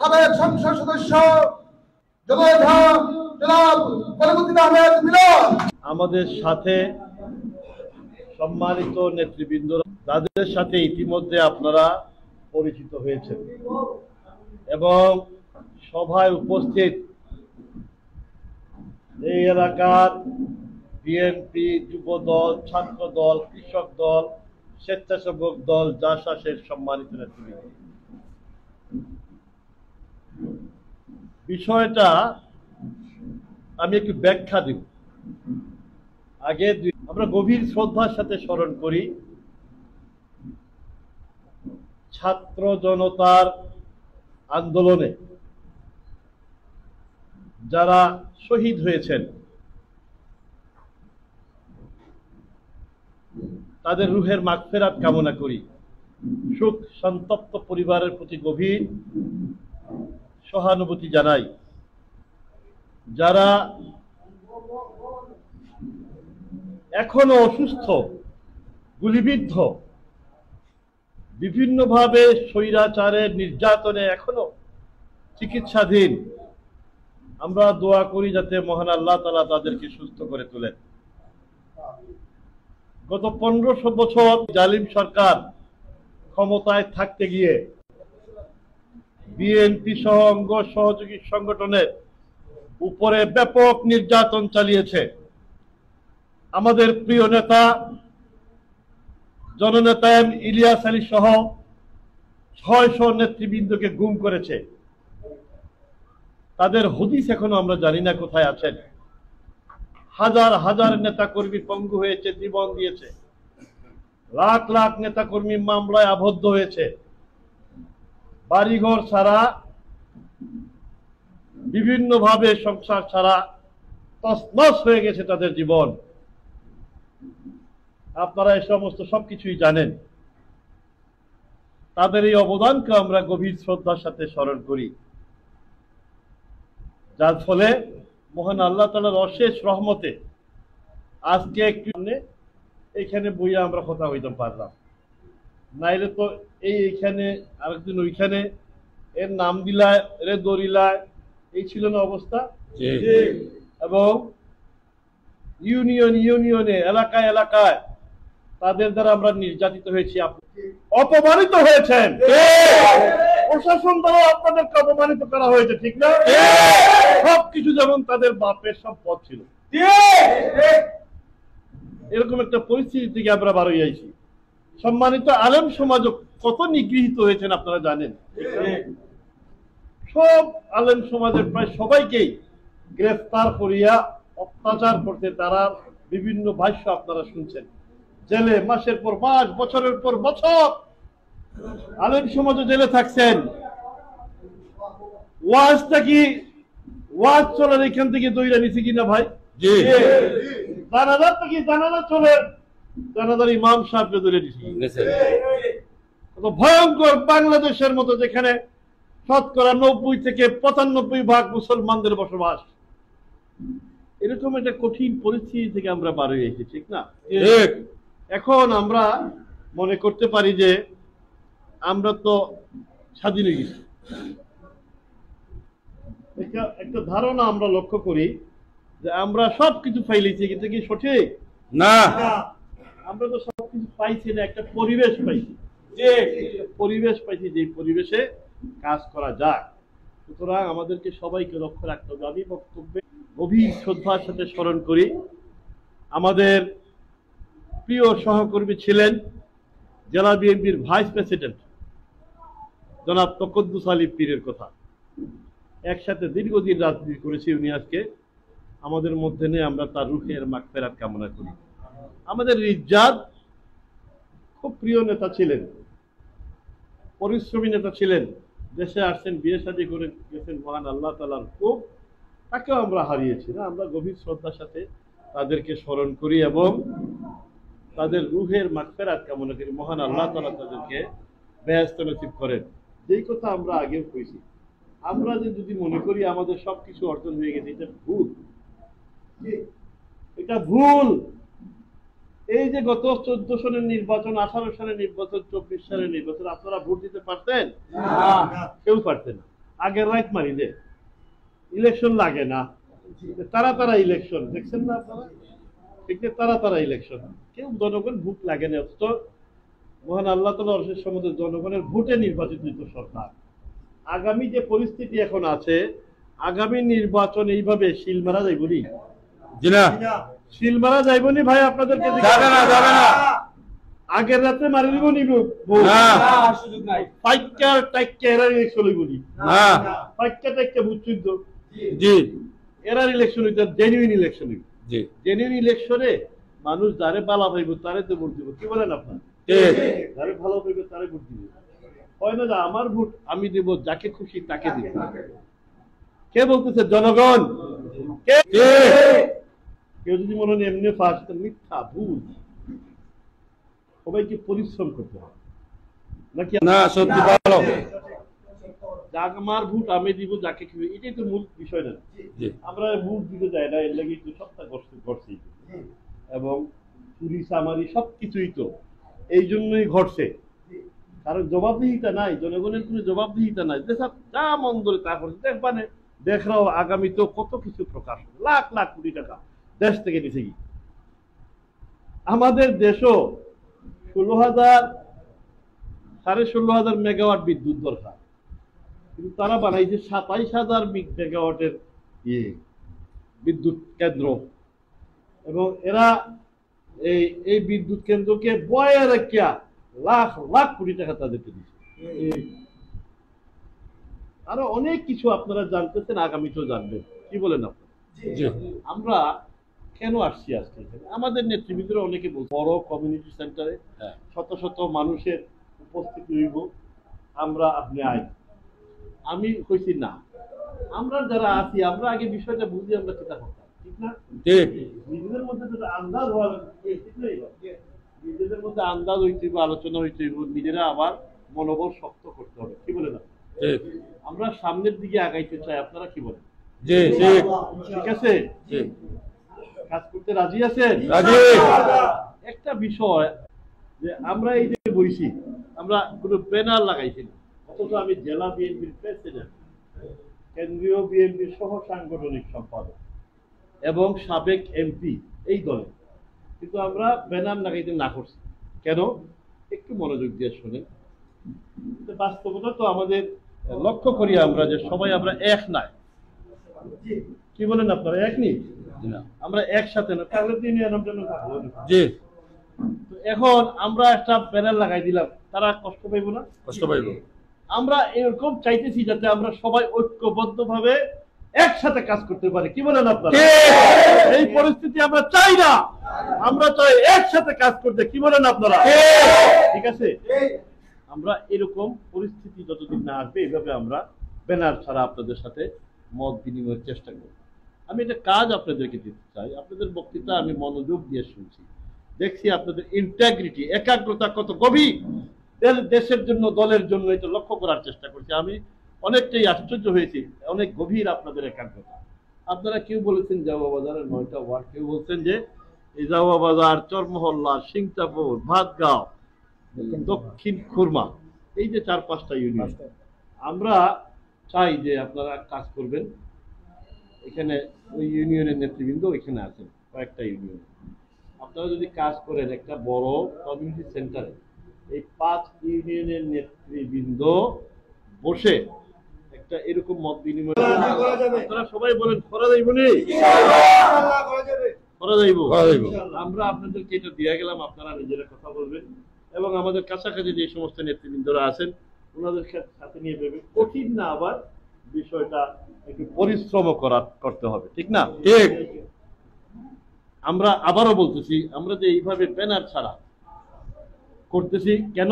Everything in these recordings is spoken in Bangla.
সাবেক সংসদ সদস্য জননেতা জনাব কলিমুদ্দিন আহমেদ মিলন। আমাদের সাথে সম্মানিত নেতৃবৃন্দ, তাদের সাথে ইতিমধ্যে আপনারা পরিচিত হয়েছেন এবং সভায় উপস্থিত এই এলাকার বিএনপি, যুব দল, ছাত্র দল, কৃষক দল, স্বেচ্ছাসেবক দল, জাসাসের সম্মানিত নেতৃবৃন্দ। বিষয়টা আমি একটু ব্যাখ্যা দিব। আগে আমরা গভীর শ্রদ্ধার সাথে স্মরণ করি ছাত্র জনতার আন্দোলনে যারা শহীদ হয়েছেন তাদের রুহের মাগফিরাত কামনা করি। শোক সন্তপ্ত পরিবারের প্রতি গভীর সহানুভূতি জানাই। যারা এখনো অসুস্থ, গুলিবিদ্ধ, বিভিন্নভাবে স্বৈরাচারের নির্যাতনে এখনো চিকিৎসাধীন, আমরা দোয়া করি যাতে মহান আল্লাহ তাআলা তাদেরকে সুস্থ করে তোলেন। গত 1500 বছর জালিম সরকার ক্ষমতায় থাকতে গিয়ে বিএনপি সহ অঙ্গ সহযোগী সংগঠনের উপরে ব্যাপক নির্যাতন চালিয়েছে। আমাদের প্রিয় নেতা জননেতা ইলিয়াস আলী সহ 600 নেতৃবৃন্দকে গুম করেছে। তাদের হদিস এখনো আমরা জানি না কোথায় আছেন। হাজার হাজার নেতা কর্মী পঙ্গু হয়েছে, জীবন দিয়েছে। লাখ লাখ নেতা কর্মী মামলায় আবদ্ধ হয়েছে। বাড়িঘর ছাড়া, বিভিন্নভাবে সংসার ছাড়া তছনছ হয়ে গেছে তাদের জীবন। আপনারা এই সমস্ত সবকিছুই জানেন। তাদের এই অবদানকে আমরা গভীর শ্রদ্ধার সাথে স্মরণ করি, যার ফলে মহান আল্লাহ তাআলার অশেষ রহমতে আজকে একটু এইখানে বইয়া আমরা কথা হইতে পারলাম। নাইলে তো এইখানে আরেকদিন ওইখানে এর নাম দিলায়, এর দরিলায়, এই ছিল না অবস্থা। এবং ইউনিয়নে, এলাকায় এলাকায় তাদের দ্বারা আমরা নির্যাতিত হয়েছি, অপমানিত হয়েছেন। প্রশাসন দ্বারা আপনাদেরকে অপমানিত করা হয়েছে, ঠিক না? সবকিছু যেমন তাদের বাপের সম্পদ ছিল। এরকম একটা পরিস্থিতি থেকে আমরা বার হয়ে আইছি। সম্মানিত আলেম সমাজ কত নিগৃহীত হয়েছেন আপনারা জানেন। সব আলেম সমাজের প্রায় সবাইকেই গ্রেফতার করিয়া অত্যাচার করতে তারা বিভিন্ন ভাষ্য আপনারা শুনছেন। জেলে মাসের পর মাস, বছরের পর বছর আলেম সমাজও জেলে থাকছেন। ওয়াজটা কি ওয়াজ চলেন এখান থেকে দইরা নিছি কিনা ভাই? জানাজার থেকে জানাজা চলে, জানাজার ইমাম সাহেবকে ধরে নিছি। ভয়ঙ্কর বাংলাদেশের মতো, যেখানে শতকরা 90 থেকে 95% মুসলমানদের বসবাস, এরকম একটা কঠিন পরিস্থিতি থেকে আমরা বার হয়ে এসেছি, ঠিক না? এখন আমরা মনে করতে পারি যে আমরা তো স্বাধীন হয়ে গেছি। একটা ধারণা আমরা লক্ষ্য করি যে আমরা সবকিছু পাইলেছি, কিন্তু কি সঠিক না? আমরা তো সবকিছু পাইছি না, একটা পরিবেশ পাইছি। যে পরিবেশ পাইছি, যে পরিবেশে কাজ করা যায়। সুতরাং আমাদেরকে সবাইকে লক্ষ্য রাখতে হবে। আমি বক্তব্যে গভীর শ্রদ্ধার সাথে স্মরণ করি আমাদের প্রিয় সহকর্মী ছিলেন জেলা বিএনপির ভাইস প্রেসিডেন্ট জনাব তকদ্দুস আলী পীরের কথা। একসাথে দীর্ঘদিন রাজনীতি করেছি উনি, আজকে আমাদের মধ্যে নেই। আমরা তার রুহের মাগফিরাত কামনা করি। আমাদের রিজ্জাত খুব প্রিয় নেতা ছিলেন, পরিশ্রমী নেতা ছিলেন। দেশে আসছেন, বিয়ে শাদী করে গেছেন, মহান আল্লাহ তাআলার খুব, তাকেও আমরা হারিয়েছি না। আমরা গভীর শ্রদ্ধার সাথে তাদেরকে স্মরণ করি এবং তাদের রুহের মাগফিরাত কামনা করি। মহান আল্লাহ তাআলা তাদেরকে বেহেশত নসিব করেন। যেই কথা আমরা আগেও কইছি, আমরা যদি মনে করি আমাদের সবকিছু অর্জন হয়ে গেছে, এটা ভুল। এটা ভুল। এই যে গত 14 সালের নির্বাচন, 18 সালের নির্বাচন, 24 সালের নির্বাচন, আপনারা ভোট দিতে পারতেন? কেউ পারতেন না। আগের রাইট মারি দে, ইলেকশন লাগে না, তারা তারা ইলেকশন দেখছেন না আপনারা, ঠিক আছে, তারা তারা ইলেকশন, কেউ জনগণ ভোট লাগে না, অথচ মহান আল্লাহ তাআলার অশেষ সম্মত জনগণের ভোটে নির্বাচিত সরকার। আগামী যে পরিস্থিতি এখন আছে, আগামী নির্বাচন এইভাবে শিল মারা যাইবনি, জি না, শিল মারা যাইবনি ভাই, আপনাদেরকে যাবে না, যাবে না, আগের রাতে মারি দিব নিব না, সুযোগ নাই। ফাইকার টাইকা এরা ইলেকশন হইবনি, না, ফাইকা টাইকা বুঝছেন তো, জি, এরা ইলেকশন হইতে জেনুইন ইলেকশন হইব, জি, জেনুইন ইলেকশনে মানুষ যারে বালা পাইব তারে তো ভোট দিব, কি বলেন আপনার, ঠিক, যারে ভালো পাইবে তারে ভোট দিব, হয় না যে আমার ভোট আমি দেব যাকে খুশি তাকে দিব। কে বলতেছে? জনগণ। কে? কেউ যদি মনে হয় এমনি ফাঁস, মিথ্যা, ভুল। সবাইকে পরিশ্রম করতে হবে নাকি না, সত্যি ভালো, আমার ভোট আমি দিব যাকে খুশি, এটাই তো মূল বিষয় না। জি, আমরা ভোট দিতে যাই না, এর লাগে একটু সপ্তাহ ঘটছে এবং চুরি চামারি সবকিছুই তো এই জন্যই ঘটছে, কারণ জবাবদিহিতা নাই, জনগণের কোনো জবাবদিহিতা নাই, যেসব যা মন ধরে তা করছে। দেখবানে দেখরাও আগামী তো কত কিছু প্রকাশ হবে, লাখ লাখ কোটি টাকা দেশ থেকে নিচে গিয়ে। আমাদের দেশও 16,000 মেগাওয়াট বিদ্যুৎ দরকার, কিন্তু তারা বানাইছে 27,000 মেগাওয়াটের বিদ্যুৎ কেন্দ্র, এবং এরা এই বিদ্যুৎ কেন্দ্রকে বয়ে রেখা লাখ লাখ কোটি টাকা তাদেরকে দিচ্ছে। আরো অনেক কিছু আপনারা জানতেছেন, আগামীতেও জানবেন, কি বলেন আপনারা? জি, আমরা কেন আসছি আজকে এখানে? আমাদের নেতৃবৃন্দরা অনেকে বলছে বড় কমিউনিটি সেন্টারে হ্যাঁ, শত শত মানুষের উপস্থিতি হইব, আমরা আপনি আই, আমি কইছি না, আমরা যারা আছি আমরা আগে বিষয়টা বুঝি, আমরা চিন্তা করতাম, ঠিক না? ঠিক, নিজেদের মধ্যে তো আন্দাজ হওয়া ঠিক নাই, নিজেদের মধ্যে আন্দাজ হইতে হবে, আলোচনা হইতে হবে, নিজেরা আবার মনোবল শক্ত করতে হবে, কি বলে না? ঠিক, আমরা সামনের দিকে আগাইতে চাই, আপনারা কি বলেন? জি, ঠিক, ঠিক আছে, ঠিক, কাজ করতে রাজি আছেন? রাজি, একটা বিষয় যে আমরা এই যে বইছি, আমরা কোনো ব্যানার লাগাইছি না, অথচ আমি জেলা বিএনপির প্রেসিডেন্ট, কেন্দ্রীয় বিএনপির সহ সাংগঠনিক সম্পাদক এবং সাবেক এমপি এই দলে, কিন্তু আমরা ব্যানার লাগাইতে না করছি কেন? একটু মনোযোগ দিয়ে শোনেন। বাস্তবতা তো আমাদের লক্ষ্য করি আমরা যে সবাই আমরা এক নাই, কি বলেন আপনারা? এক নেই, না, আমরা একসাথে না, তাহলে তো ইউনিয়নের জন্য থাকবো না। জি, তো এখন আমরা একটা ব্যানার লাগাই দিলাম, তারা কষ্ট পাইব না? কষ্ট পাইব, আমরা এরকম চাইতেছি যাতে আমরা সবাই ঐক্যবদ্ধ ভাবে একসাথে কাজ করতে পারি, কি বলেন আপনারা? এই পরিস্থিতি আমরা চাই না, আমরা চাই একসাথে কাজ করতে, কি বলেন আপনারা? ঠিক আছে, আমরা এরকম পরিস্থিতি যতদিন না আসবে এইভাবে আমরা ব্যানার ছাড়া আপনাদের সাথে মত বিনিময়ের চেষ্টা করব। আমি একটা কাজ আপনাদেরকে দিতে চাই, আপনাদের বক্তৃতা আমি মনোযোগ দিয়ে শুনছি, দেখছি আপনাদের ইন্টিগ্রিটি, একাগ্রতা কত গভীর, দেশের জন্য দলের জন্য এটা লক্ষ্য করার চেষ্টা করছি। আমি অনেকটাই আশ্চর্য হয়েছি, অনেক গভীর আপনাদের একাগ্রতা। আপনারা কেউ বলেছেন জাওয়া বাজারের 9টা ওয়ার্ড, কেউ বলছেন যে এই জাওয়া বাজার, চরমহল্লা, সিংচাপুর, ভাতগাঁও, দক্ষিণ খুরমা, এই যে 4-5টা ইউনিয়ন, আমরা চাই যে আপনারা কাজ করবেন। এখানে ওই ইউনিয়নের নেতৃবৃন্দ এখানে আছেন, কয়েকটা ইউনিয়ন, আপনারা যদি কাজ করেন একটা বড় কমিউনিটি সেন্টারে, এই 5 ইউনিয়নের নেতৃবৃন্দ বসে একটা এরকম মত বিনিময়, আপনারা সবাই বলেন করা যাইব নি? করা যাইব। আমরা আপনাদেরকে এটা দিয়ে গেলাম, আপনারা নিজেরা কথা বলবেন এবং আমাদের কাছাকাছি যে সমস্ত নেতৃবৃন্দরা আছেন ওনাদের সাথে নিয়ে ভেবে, কঠিন না আবার বিষয়টা একটু পরিশ্রম করতে হবে, ঠিক না? ঠিক, আমরা আবারও বলতেছি, আমরা যে এইভাবে ব্যানার ছাড়া করতেছি কেন?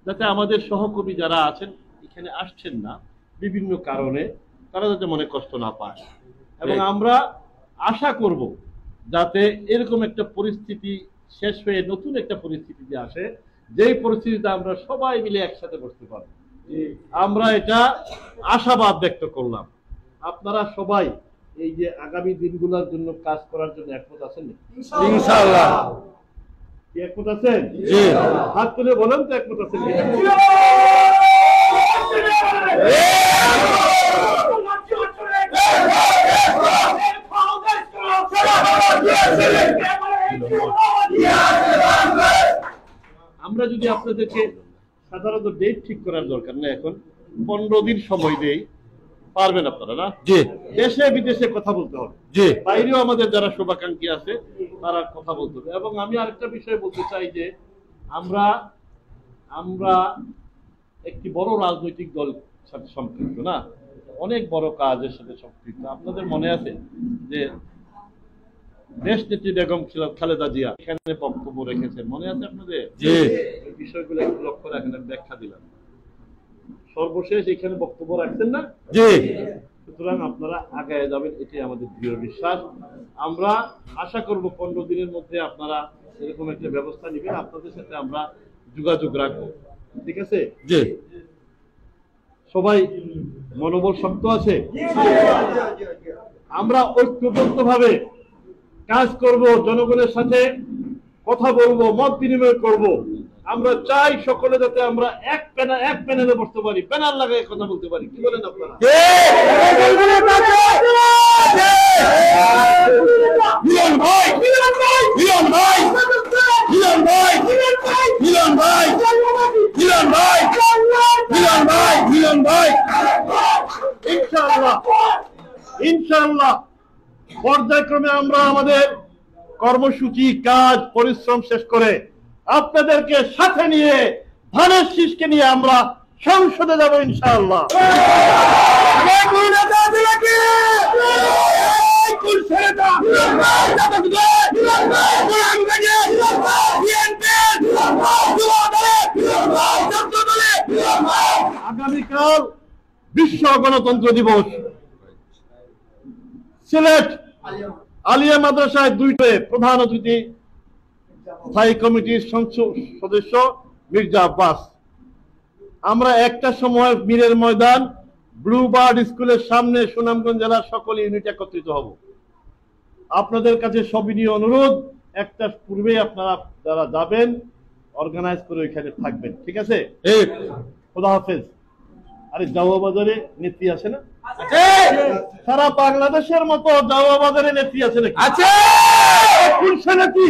যাতে আমাদের সহকর্মী যারা আছেন এখানে আসছেন না বিভিন্ন কারণে, তারা যাতে মনে কষ্ট না পায়, এবং আমরা আশা করব যাতে এরকম একটা পরিস্থিতি শেষ হয়ে নতুন একটা পরিস্থিতিতে আসে, যেই পরিস্থিতিতে আমরা সবাই মিলে একসাথে বসতে পারব। আমরা এটা আশাবাদ ব্যক্ত করলাম। আপনারা সবাই এই যে আগামী দিনগুলোর জন্য কাজ করার জন্য একমত আছেন? ইনশাআল্লাহ, কি একমত আছেন? জি, হাত তুলে বলেন তো একমত আছেন? আমরা যদি আপনাদেরকে সাধারণত ডেট ঠিক করার দরকার নেই, এখন 15 দিন সময় দেই, পারবেন আপনারা না? জি দেশে বিদেশে কথা বলতে হবে, জি বাইরেও আমাদের যারা শুভাকাঙ্ক্ষী আছে তারা কথা বলতে হবে। এবং আমি আরেকটা বিষয় বলতে চাই যে আমরা একটি বড় রাজনৈতিক দল সাথে সম্পৃক্ত না, অনেক বড় কাজের সাথে সম্পৃক্ত। আপনাদের মনে আছে যে দেশ নেত্রী বেগম খালেদা জিয়া এখানে বক্তব্য রেখেছেন, মনে আছে আপনাদের? জি এই বিষয়গুলো একটু লক্ষ্য রাখেন, আমি ব্যাখ্যা দিলাম। সর্বশেষ এখানে বক্তব্য রাখছেন না? জি সুতরাং আপনারা আগায় যাবেন, এটাই আমাদের দৃঢ় বিশ্বাস। আমরা আশা করব 15 দিনের মধ্যে আপনারা এরকম একটা ব্যবস্থা নেবেন, আপনাদের সাথে আমরা যোগাযোগ রাখবো, ঠিক আছে? জি সবাই মনোবল শক্ত আছে? আমরা ঐক্যবদ্ধ ভাবে কাজ করব, জনগণের সাথে কথা বলবো, মত বিনিময় করব। আমরা চাই সকলে যাতে আমরা এক প্যানেলে বসতে পারি, প্যানেল লাগাই কথা বলতে পারি। কি বলেন আপনারা? ইনশাআল্লাহ ইনশাআল্লাহ পর্যায়ক্রমে আমরা আমাদের কর্মসূচি, কাজ, পরিশ্রম শেষ করে আপনাদেরকে সাথে নিয়ে, ধানের শীষকে নিয়ে আমরা সংসদে যাব ইনশাআল্লাহ। আগামীকাল বিশ্ব গণতন্ত্র দিবস। সিলেট আলিয়া মাদ্রাসায় 2টে প্রধান অতিথি, স্থায়ী কমিটির সদস্য মির্জা আব্বাস। আমরা একটা সময় মীরের ময়দান ব্লু বার্ড স্কুলের সামনে সুনামগঞ্জ জেলার সকল ইউনিট একত্রিত হব। আপনাদের কাছে সবিনীয় অনুরোধ, একটা পূর্বে আপনারা যারা যাবেন অর্গানাইজ করে ওইখানে থাকবেন, ঠিক আছে? খোদা হাফেজ। আরে জাওয়া বাজারে নেত্রী আছে না? সারা বাংলাদেশের মতো জাওয়া বাজারে নেত্রী আছে নাকি? আছে। কোন সে নেত্রী?